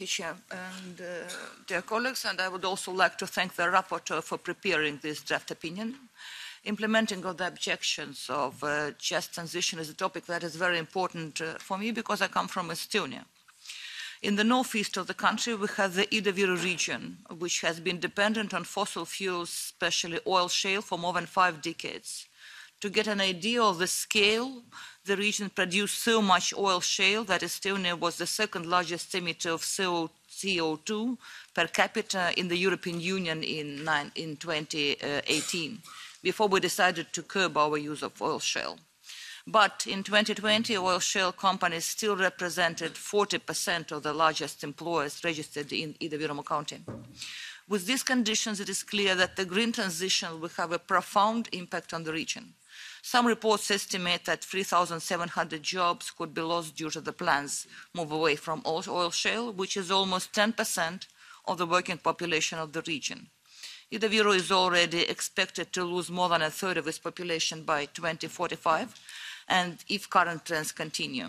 Chair and dear colleagues, and I would also like to thank the rapporteur for preparing this draft opinion. Implementing of the objections of just transition is a topic that is very important for me because I come from Estonia. In the northeast of the country, we have the Ida Viru region, which has been dependent on fossil fuels, especially oil shale, for more than 5 decades. To get an idea of the scale, the region produced so much oil shale that Estonia was the second largest emitter of CO2 per capita in the European Union in 2018, before we decided to curb our use of oil shale. But in 2020, oil shale companies still represented 40% of the largest employers registered in Ida Viru County. With these conditions, it is clear that the green transition will have a profound impact on the region. Some reports estimate that 3,700 jobs could be lost due to the plans move away from oil shale, which is almost 10% of the working population of the region. Ida Viru is already expected to lose more than a third of its population by 2045, and if current trends continue.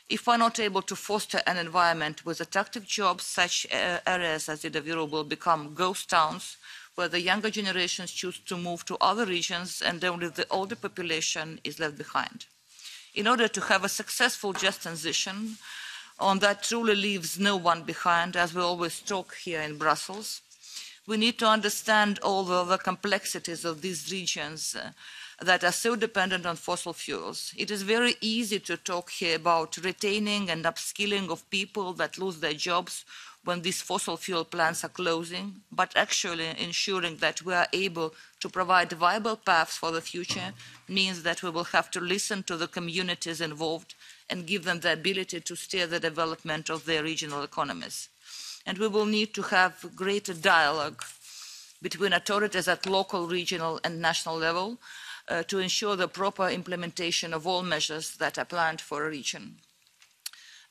If we're not able to foster an environment with attractive jobs, such areas as Ida Viru will become ghost towns, where the younger generations choose to move to other regions and only the older population is left behind. In order to have a successful just transition, one that truly leaves no one behind, as we always talk here in Brussels, we need to understand all the complexities of these regions that are so dependent on fossil fuels. It is very easy to talk here about retaining and upskilling of people that lose their jobs when these fossil fuel plants are closing, but actually ensuring that we are able to provide viable paths for the future means that we will have to listen to the communities involved and give them the ability to steer the development of their regional economies. And we will need to have greater dialogue between authorities at local, regional and national level to ensure the proper implementation of all measures that are planned for a region.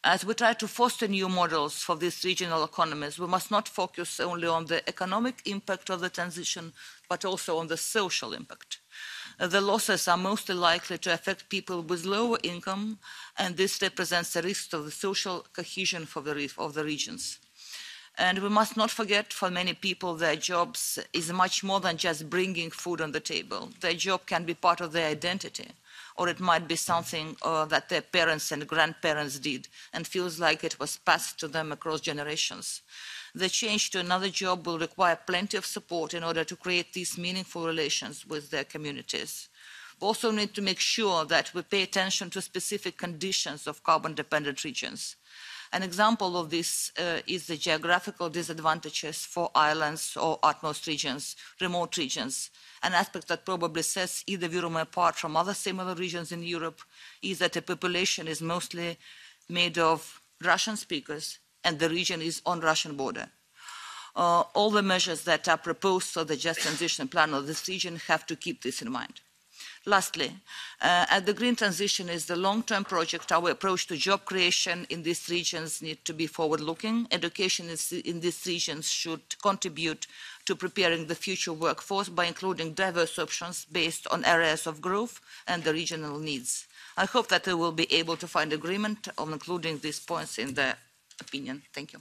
As we try to foster new models for these regional economies, we must not focus only on the economic impact of the transition, but also on the social impact. The losses are mostly likely to affect people with lower income, and this represents a risk of the social cohesion of the regions. And we must not forget, for many people, their jobs is much more than just bringing food on the table. Their job can be part of their identity, or it might be something that their parents and grandparents did and feels like it was passed to them across generations. The change to another job will require plenty of support in order to create these meaningful relations with their communities. We also need to make sure that we pay attention to specific conditions of carbon-dependent regions. An example of this is the geographical disadvantages for islands or utmost regions, remote regions. An aspect that probably sets Ida Viru apart from other similar regions in Europe is that the population is mostly made of Russian speakers and the region is on Russian border. All the measures that are proposed for the just transition plan of this region have to keep this in mind. Lastly, as the green transition is the long-term project, our approach to job creation in these regions needs to be forward-looking. Education in these regions should contribute to preparing the future workforce by including diverse options based on areas of growth and the regional needs. I hope that we will be able to find agreement on including these points in the opinion. Thank you.